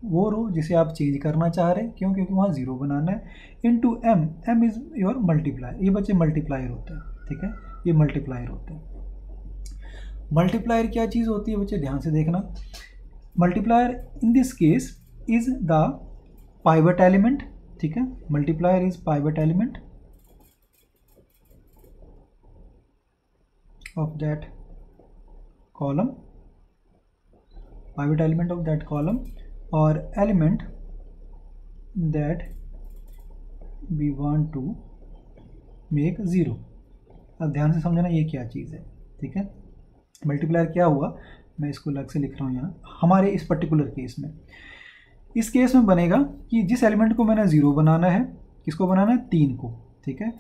वो रो जिसे आप चेंज करना चाह रहे हैं, क्यों, क्योंकि वहाँ ज़ीरो बनाना है, into M is your multiplier. ये बच्चे मल्टीप्लायर होता है, ठीक है, ये मल्टीप्लायर होता है। मल्टीप्लायर क्या चीज़ होती है बच्चे, ध्यान से देखना। Multiplier in this case is the pivot element, ठीक है। Multiplier is pivot element of that column, pivot element of that column, or element that we want to make zero। अब ध्यान से समझना ये क्या चीज़ है, ठीक है। मल्टीप्लायर क्या हुआ, मैं इसको अलग से लिख रहा हूँ यहाँ। हमारे इस पर्टिकुलर केस में, इस केस में बनेगा कि जिस एलिमेंट को मैंने ज़ीरो बनाना है, किसको बनाना है, 3 को, ठीक है।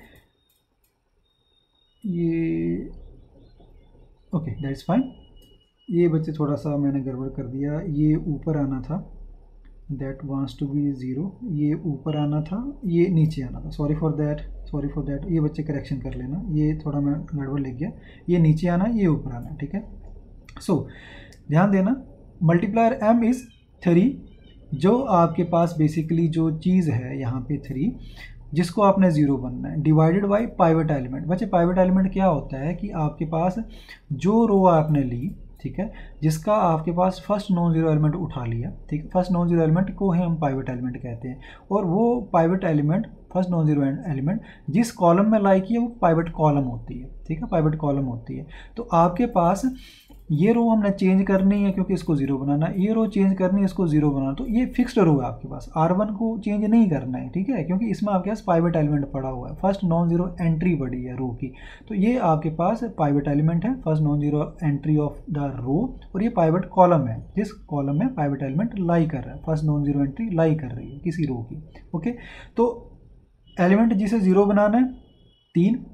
ये ओके दैट्स फाइन। ये बच्चे थोड़ा सा मैंने गड़बड़ कर दिया, ये ऊपर आना था, that wants to be zero, ये ऊपर आना था, ये नीचे आना था, सॉरी फॉर दैट। ये बच्चे करेक्शन कर लेना, ये थोड़ा मैं गड़बड़ लिख गया, ये नीचे आना, ये ऊपर आना, ठीक है। सो ध्यान देना, मल्टीप्लायर M इज़ 3, जो आपके पास बेसिकली जो चीज़ है यहाँ पे 3, जिसको आपने ज़ीरो बनना है, डिवाइडेड बाय पाइवट एलिमेंट। बच्चे पाइवट एलिमेंट क्या होता है कि आपके पास जो रो आपने ली, ठीक है, जिसका आपके पास फर्स्ट नॉन ज़ीरो एलिमेंट उठा लिया, ठीक है, फर्स्ट नॉन ज़ीरो एलिमेंट को ही हम पाइवट एलिमेंट कहते हैं। और वो pivot element, first non zero element जिस कॉलम में लाई की है वो पाइवट कॉलम होती है, ठीक है, पाइवट कॉलम होती है। तो आपके पास ये रो हमने चेंज करनी है क्योंकि इसको ज़ीरो बनाना है, ये रो चेंज करनी है, इसको ज़ीरो बनाना, तो ये फिक्स्ड रो है आपके पास। R1 को चेंज नहीं करना है, ठीक है, क्योंकि इसमें आपके पास पाइवट एलिमेंट पड़ा हुआ है, फर्स्ट नॉन ज़ीरो एंट्री पड़ी है रो की, तो ये आपके पास पाइवट एलिमेंट है, first non zero entry of the row. और ये पाइवट कॉलम है, जिस कॉलम में पाइवट एलिमेंट लाई कर रहा है, फर्स्ट नॉन ज़ीरो एंट्री लाई कर रही है किसी रो की, ओके। तो एलिमेंट जिसे ज़ीरो बनाना है 3,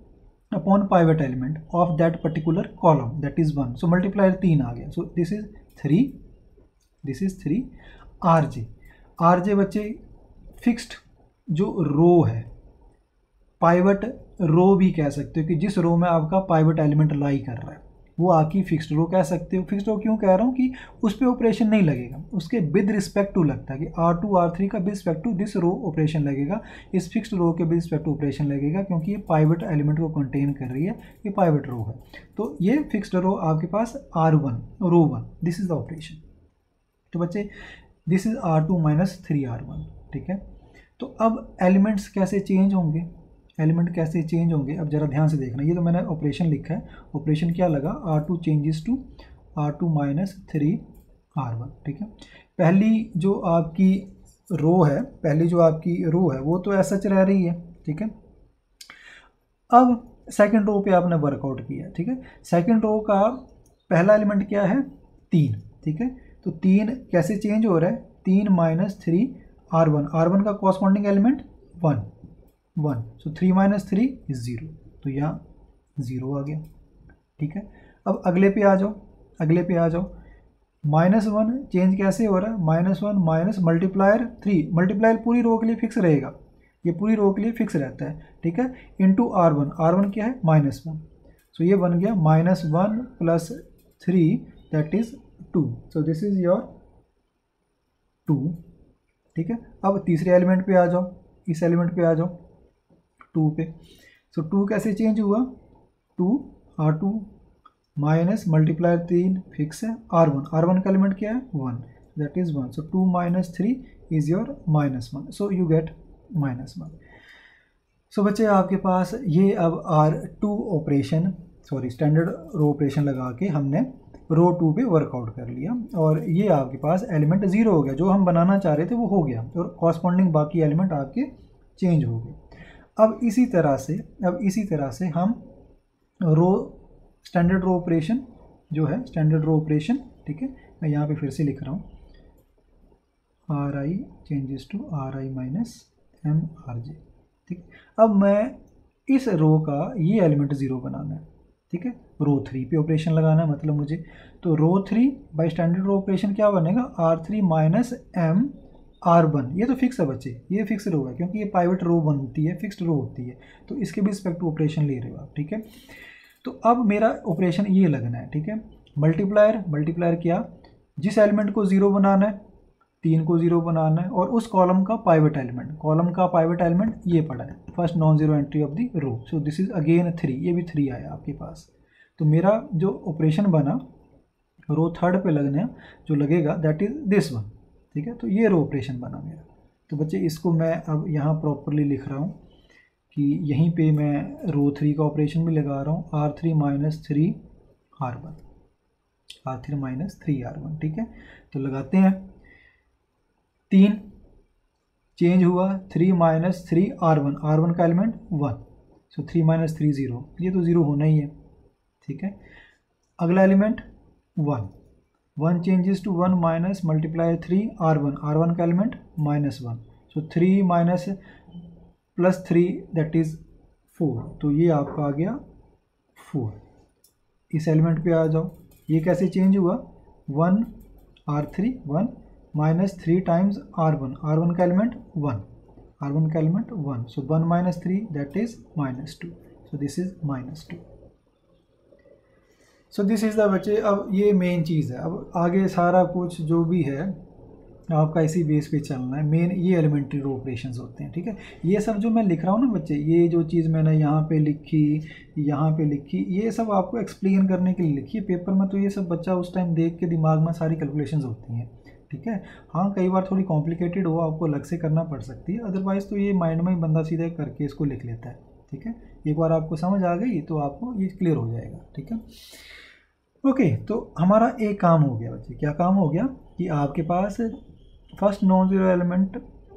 upon pivot element of that particular column that is 1. So multiplier 3 आ गया. सो this is 3, this is 3. R J बच्चे फिक्स्ड जो रो है, पाइवट रो भी कह सकते हो कि जिस रो में आपका पाइवट एलिमेंट लाई कर रहा है वो आपकी फिक्स्ड रो कह सकते हो. फिक्स्ड रो क्यों कह रहा हूँ कि उस पर ऑपरेशन नहीं लगेगा, उसके विद रिस्पेक्ट टू लगता है कि R2 R3 का with respect to this row operation लगेगा, इस फिक्स्ड रो के विद रिस्पेक्ट टू ऑपरेशन लगेगा क्योंकि ये पाइवट एलिमेंट को कंटेन कर रही है, ये पाइवट रो है. तो ये फिक्स्ड रो आपके पास R1 row 1, this is the operation. तो बच्चे this is R2 minus 3R1. ठीक है. तो अब एलिमेंट्स कैसे चेंज होंगे, एलिमेंट कैसे चेंज होंगे अब जरा ध्यान से देखना. ये तो मैंने ऑपरेशन लिखा है, ऑपरेशन क्या लगा, R2 changes to R2 minus 3R1. ठीक है. पहली जो आपकी रो है, पहली जो आपकी रो है वो तो ऐसा रह रही है. ठीक है. अब सेकंड रो पे आपने वर्कआउट किया. ठीक है. सेकंड रो का पहला एलिमेंट क्या है, 3. ठीक है. तो 3 कैसे चेंज हो रहा है, 3 माइनस 3R1, R1 का corresponding element 1. So 3 minus 3 is 0. तो यहाँ 0 आ गया. ठीक है. अब अगले पे आ जाओ, अगले पे आ जाओ. -1 चेंज कैसे हो रहा है, -1 माइनस मल्टीप्लायर 3, मल्टीप्लायर पूरी रो के लिए फिक्स रहेगा, ये पूरी रो के लिए फिक्स रहता है. ठीक है. इंटू R1, R1 क्या है -1. सो ये बन गया -1 plus 3 that is 2. So this is your 2. ठीक है. अब तीसरे एलिमेंट पे आ जाओ, इस एलिमेंट पे आ जाओ 2 पे. सो 2 कैसे चेंज हुआ, 2 R2 माइनस मल्टीप्लायर 3 फिक्स है, R1 का एलिमेंट क्या है 1, दैट इज 1. सो 2 माइनस 3 is your -1. So you get -1. So बच्चे आपके पास ये अब R2 operation, sorry standard row operation लगा के हमने रो 2 पे वर्कआउट कर लिया और ये आपके पास एलिमेंट 0 हो गया, जो हम बनाना चाह रहे थे वो हो गया और कॉरस्पॉन्डिंग बाकी एलिमेंट आपके चेंज हो गए. अब इसी तरह से हम रो स्टैंडर्ड रो ऑपरेशन जो है, स्टैंडर्ड रो ऑपरेशन. ठीक है. मैं यहाँ पे फिर से लिख रहा हूँ, RI changes to RI minus MRJ. ठीक. अब मैं इस रो का ये एलिमेंट 0 बनाना है. ठीक है. रो 3 पे ऑपरेशन लगाना है मतलब मुझे. तो रो 3 बाई स्टैंडर्ड रो ऑपरेशन क्या बनेगा, R3 माइनस MR1. ये तो फिक्स है बच्चे, ये फिक्स रो है क्योंकि ये पाइवट रो बनती है, फिक्स्ड रो होती है, तो इसके भी रिस्पेक्ट टू ऑपरेशन ले रहे हो आप. ठीक है. तो अब मेरा ऑपरेशन ये लगना है. ठीक है. मल्टीप्लायर क्या, जिस एलिमेंट को 0 बनाना है, 3 को 0 बनाना है और उस कॉलम का पाइवट एलिमेंट ये पड़ा है, first non zero entry of the row. So this is again 3, ये भी 3 आया आपके पास. तो मेरा जो ऑपरेशन बना रो 3rd पे लगना जो लगेगा दैट इज दिस वन. ठीक है. तो ये रो ऑपरेशन बना मेरा. तो बच्चे इसको मैं अब यहाँ प्रॉपरली लिख रहा हूँ कि यहीं पे मैं रो 3 का ऑपरेशन भी लगा रहा हूँ, R3 minus 3R1, R3 minus 3R1. ठीक है. तो लगाते हैं, 3 चेंज हुआ, 3 माइनस 3R1, R1 का एलिमेंट 1. सो 3 माइनस 3 0, ये तो 0 होना ही है. ठीक है. अगला element 1 changes to 1 minus multiply 3R1 का element -1. So 3 minus plus 3 that is 4. तो ये आपका आ गया 4. इस एलिमेंट पे आ जाओ, ये कैसे चेंज हुआ, 1 R3 1 माइनस 3 टाइम्स R1 का element 1, so 1 minus 3 that is -2. So this is -2. So this is the बच्चे. अब ये मेन चीज़ है, अब आगे सारा कुछ जो भी है आपका इसी बेस पे चलना है. मेन ये एलिमेंट्री रो ऑपरेशंस होते हैं. ठीक है. ये सब जो मैं लिख रहा हूँ ना बच्चे, ये जो चीज़ मैंने यहाँ पे लिखी, ये सब आपको एक्सप्लेन करने के लिए लिखी है. पेपर में तो ये सब बच्चा उस टाइम देख के दिमाग में सारी कैलकुलेशंस होती हैं. ठीक है. हाँ, कई बार थोड़ी कॉम्प्लिकेटेड हो, आपको अलग से करना पड़ सकती है, अदरवाइज़ तो ये माइंड में ही बंदा सीधे करके इसको लिख लेता है. ठीक है. एक बार आपको समझ आ गई तो आपको ये क्लियर हो जाएगा. ठीक है. ओके. तो हमारा एक काम हो गया बच्चे. क्या काम हो गया कि आपके पास first non zero element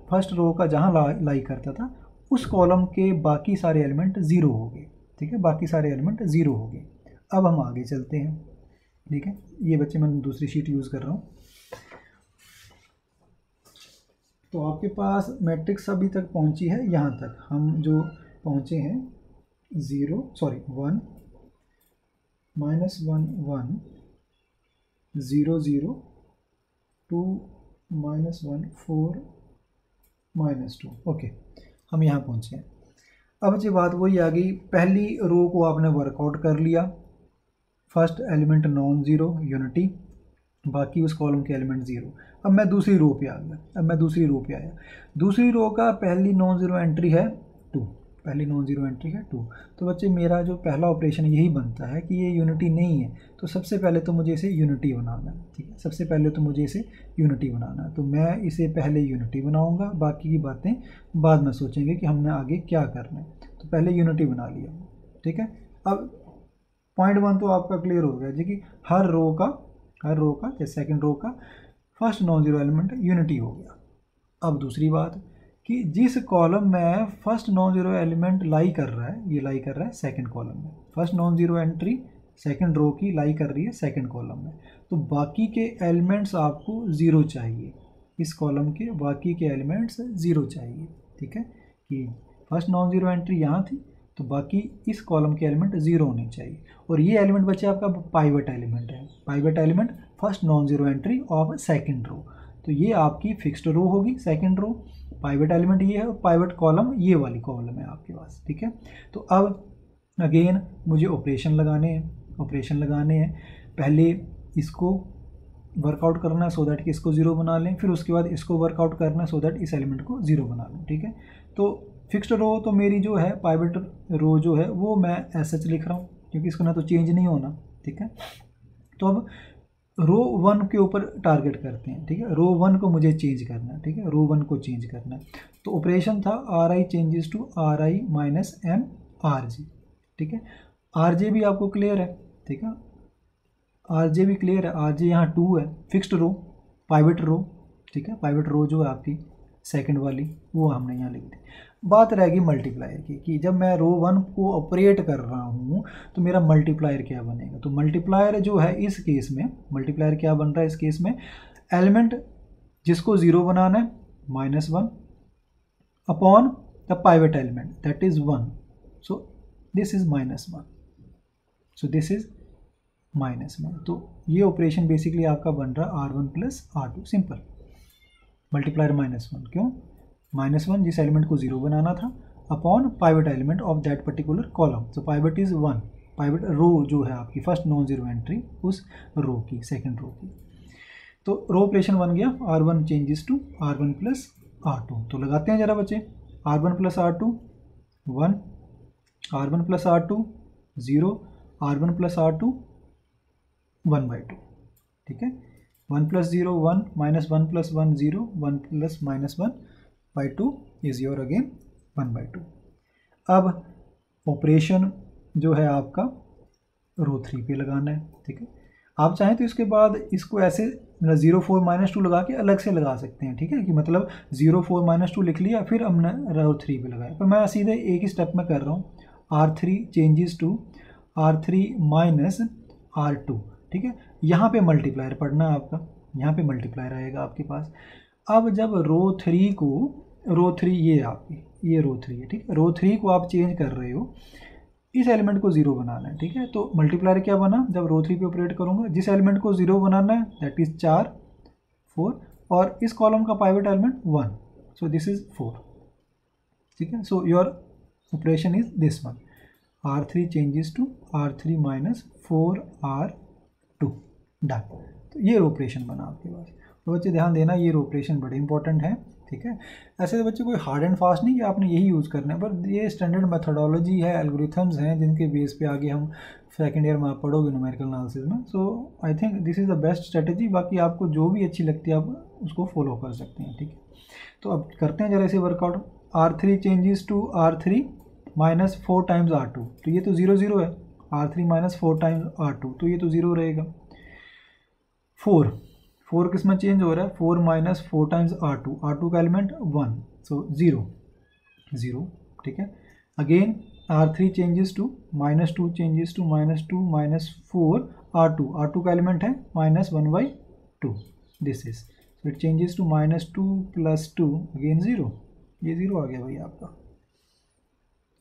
first row का जहाँ लाई करता था उस कॉलम के बाकी सारे एलिमेंट 0 हो गए. ठीक है. बाकी सारे एलिमेंट 0 हो गए. अब हम आगे चलते हैं. ठीक है. ये बच्चे मैं दूसरी शीट यूज़ कर रहा हूँ. तो आपके पास मैट्रिक्स अभी तक पहुँची है, यहाँ तक हम जो पहुँचे हैं 0 सॉरी 1 -1 1 0 0 2 -1 4 -2। ओके, हम यहाँ पहुँचे हैं। अब जी बात वही आ गई, पहली रो को आपने वर्कआउट कर लिया, first element non zero unity, बाकी उस कॉलम के एलिमेंट ज़ीरो। अब मैं दूसरी रो पे आ गया, दूसरी रो का पहली नॉन ज़ीरो एंट्री है 2, तो बच्चे मेरा जो पहला ऑपरेशन यही बनता है कि ये यूनिटी नहीं है, तो सबसे पहले तो मुझे इसे यूनिटी बनाना है। ठीक है, तो मैं इसे पहले यूनिटी बनाऊंगा, बाकी की बातें बाद में सोचेंगे कि हमने आगे क्या करना है। तो पहले यूनिटी बना लिया। ठीक है, अब पॉइंट 1 तो आपका क्लियर हो गया जी कि हर रो का या सेकंड रो का first non zero element unity हो गया। अब दूसरी बात कि जिस कॉलम में first non zero element lie कर रहा है सेकंड कॉलम में, first non zero entry second row की लाई कर रही है सेकंड कॉलम में, तो बाकी के एलिमेंट्स आपको ज़ीरो चाहिए, इस कॉलम के बाकी के एलिमेंट्स ज़ीरो चाहिए। ठीक है, कि फर्स्ट नॉन ज़ीरो एंट्री यहाँ थी, तो बाकी इस कॉलम के एलिमेंट ज़ीरो होने चाहिए। और ये एलिमेंट बच्चे आपका pivot element first non zero entry of second row, तो ये आपकी फिक्स्ड रो होगी सेकंड रो, पाइवट एलिमेंट ये है, और पाइवट कॉलम ये वाली कॉलम है आपके पास। ठीक है, तो अब अगेन मुझे ऑपरेशन लगाने हैं। पहले इसको वर्कआउट करना है सो दैट कि इसको ज़ीरो बना लें, फिर उसके बाद इसको वर्कआउट करना है सो दैट इस एलिमेंट को ज़ीरो बना लें। ठीक है, तो फिक्स्ड रो तो मेरी जो है पाइवट रो जो है वो मैं एज सच लिख रहा हूँ, क्योंकि इसको ना तो चेंज नहीं होना। ठीक है, तो अब रो 1 के ऊपर टारगेट करते हैं। ठीक है, रो 1 को मुझे चेंज करना है। ठीक है, रो 1 को चेंज करना है, तो ऑपरेशन था RI changes to RI minus M RJ। ठीक है, RJ भी आपको क्लियर है। ठीक है, RJ भी क्लियर है, RJ यहाँ 2 है, फिक्स्ड रो, पाइवट रो। ठीक है, पाइवट रो जो है आपकी सेकंड वाली वो हमने यहाँ लिख दी। बात रहेगी मल्टीप्लायर की, कि जब मैं रो 1 को ऑपरेट कर रहा हूँ तो मेरा मल्टीप्लायर क्या बनेगा। तो मल्टीप्लायर जो है इस केस में, मल्टीप्लायर क्या बन रहा है इस केस में, एलिमेंट जिसको ज़ीरो बनाना है -1 upon the pivot element that is 1, so this is -1, so this is -1। तो ये ऑपरेशन बेसिकली आपका बन रहा R1 plus R2, simple. Multiplier -1 क्यों, -1 जिस एलिमेंट को ज़ीरो बनाना था upon pivot element of that particular column, तो पाइवट इज़ 1, पाइवट रो जो है आपकी फर्स्ट नॉन ज़ीरो एंट्री उस रो की, सेकंड रो की। तो रो ऑपरेशन बन गया R1 changes to R1 plus R2। तो लगाते हैं जरा बच्चे, R1 plus R2 1, R1 plus R2 0, R1 plus R2 1/2। ठीक है, 1 plus 0 1, -1 plus 1 0, 1 plus -1/2 is your again 1/2। अब ऑपरेशन जो है आपका रो 3 पे लगाना है। ठीक है, आप चाहें तो इसके बाद इसको ऐसे 0 4 -2 लगा के अलग से लगा सकते हैं। ठीक है, कि मतलब 0 4 -2 लिख लिया, फिर हमने रो 3 पे लगाया, पर मैं सीधे एक ही स्टेप में कर रहा हूँ, R3 changes to R3 minus R2। ठीक है, यहाँ पे मल्टीप्लायर पढ़ना है आपका, यहाँ पे मल्टीप्लायर आएगा आपके पास। अब जब रो 3 ये आपकी ये रो 3 है। ठीक है, रो 3 को आप चेंज कर रहे हो, इस एलिमेंट को ज़ीरो बनाना है। ठीक है, तो मल्टीप्लायर क्या बना, जब रो 3 पे ऑपरेट करूँगा जिस एलिमेंट को ज़ीरो बनाना है दैट इज़ 4 4, और इस कॉलम का pivot element 1, so this is 4। ठीक है, so your operation is this one, R3 changes to R3 minus 4R2, done. तो ये ऑपरेशन बना आपके पास। तो बच्चे ध्यान देना, ये ऑपरेशन बड़े इंपॉर्टेंट है। ठीक है, ऐसे तो बच्चे कोई हार्ड एंड फास्ट नहीं कि आपने यही यूज़ करना है, पर ये स्टैंडर्ड मेथोडोलॉजी है, एल्गोरिथम्स हैं जिनके बेस पे आगे हम सेकेंड ईयर में आप पढ़ोगे न्यूमेरिकल एनालिसिस में। So I think this is the best strategy, बाकी आपको जो भी अच्छी लगती है आप उसको फॉलो कर सकते हैं। ठीक है, तो अब करते हैं जरा इसे workout. R3 changes to R3 minus 4 times R2, तो ये तो 0 0 है, R3 माइनस 4 टाइम्स R2, तो ये तो 0 रहेगा। 4 किस में चेंज हो रहा है, 4 माइनस 4 टाइम्स R2 का एलिमेंट 1, सो 0 0। ठीक है, again R3 changes to -2 changes to -2 minus 4 R2 का एलिमेंट है -1/2, this is, so it changes to -2 + 2 again 0, ये 0 आ गया भाई आपका।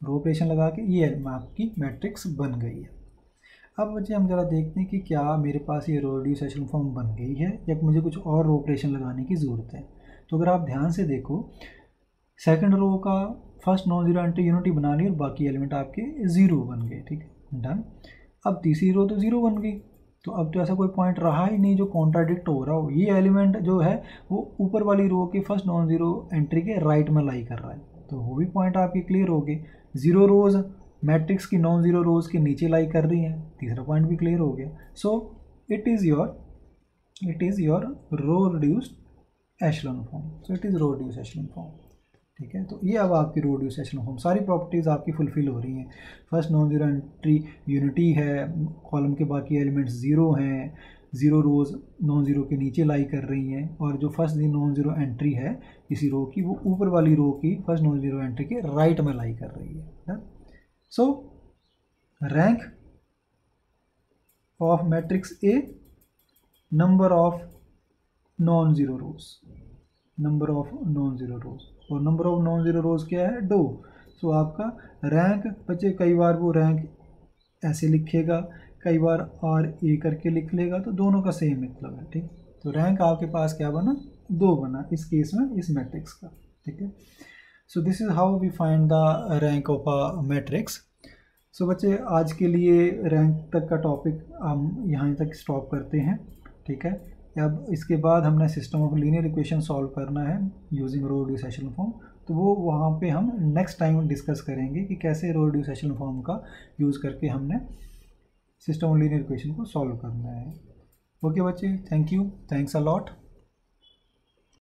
रो ऑपरेशन लगा के ये आपकी मैट्रिक्स बन गई है। अब बच्चे हम ज़रा देखते हैं कि क्या मेरे पास ये रो रिड्यूस एशेलन फॉर्म बन गई है या मुझे कुछ और रो ऑपरेशन लगाने की ज़रूरत है। तो अगर आप ध्यान से देखो, सेकंड रो का first non zero entry unity बना ली और बाकी एलिमेंट आपके ज़ीरो बन गए, ठीक है, डन। अब तीसरी रो तो ज़ीरो बन गई, तो अब तो ऐसा कोई पॉइंट रहा ही नहीं जो कॉन्ट्राडिक्ट हो रहा हो। ये एलिमेंट जो है वो ऊपर वाली रो के फर्स्ट नॉन जीरो एंट्री के राइट में लाई कर रहा है, तो वो भी पॉइंट आपके क्लियर हो गए। ज़ीरो रोज़ मैट्रिक्स की नॉन ज़ीरो रोज़ के नीचे लाई कर रही हैं, तीसरा पॉइंट भी क्लियर हो गया। So it is your row reduced echelon form. So it is row reduced echelon form, ठीक है। तो ये अब आपकी रो रिड्यूस्ड एशेलन फॉर्म, सारी प्रॉपर्टीज़ आपकी फुलफिल हो रही हैं। First non zero entry unity है, कॉलम के बाकी एलिमेंट्स ज़ीरो हैं, ज़ीरो रोज़ नॉन ज़ीरो के नीचे लाई कर रही हैं, और जो फर्स्ट नॉन ज़ीरो एंट्री है किसी रो की वो ऊपर वाली रो की फर्स्ट नॉन ज़ीरो एंट्री के राइट में लाई कर रही है। So rank of matrix A, number of non zero rows, number of non zero rows, और number of non zero rows क्या है, 2। सो आपका रैंक बच्चे कई बार वो रैंक ऐसे लिखेगा, कई बार आर ए करके लिख लेगा, तो दोनों का सेम मतलब है, ठीक। तो रैंक आपके पास क्या बना, 2 बना इस केस में इस मैट्रिक्स का, ठीक है। So this is how we find the rank of a matrix. So बच्चे आज के लिए रैंक तक का टॉपिक हम यहाँ तक स्टॉप करते हैं, ठीक है। अब इसके बाद हमने system of linear equation solve करना है यूजिंग रो रिड्यूस एशेलन फॉर्म, तो वो वहाँ पे हम नेक्स्ट टाइम डिस्कस करेंगे कि कैसे रो रिड्यूस एशेलन फॉर्म का यूज़ करके हमने सिस्टम ऑफ लीनियर इक्वेशन को सॉल्व करना है। ओके बच्चे, thank you, thanks a lot.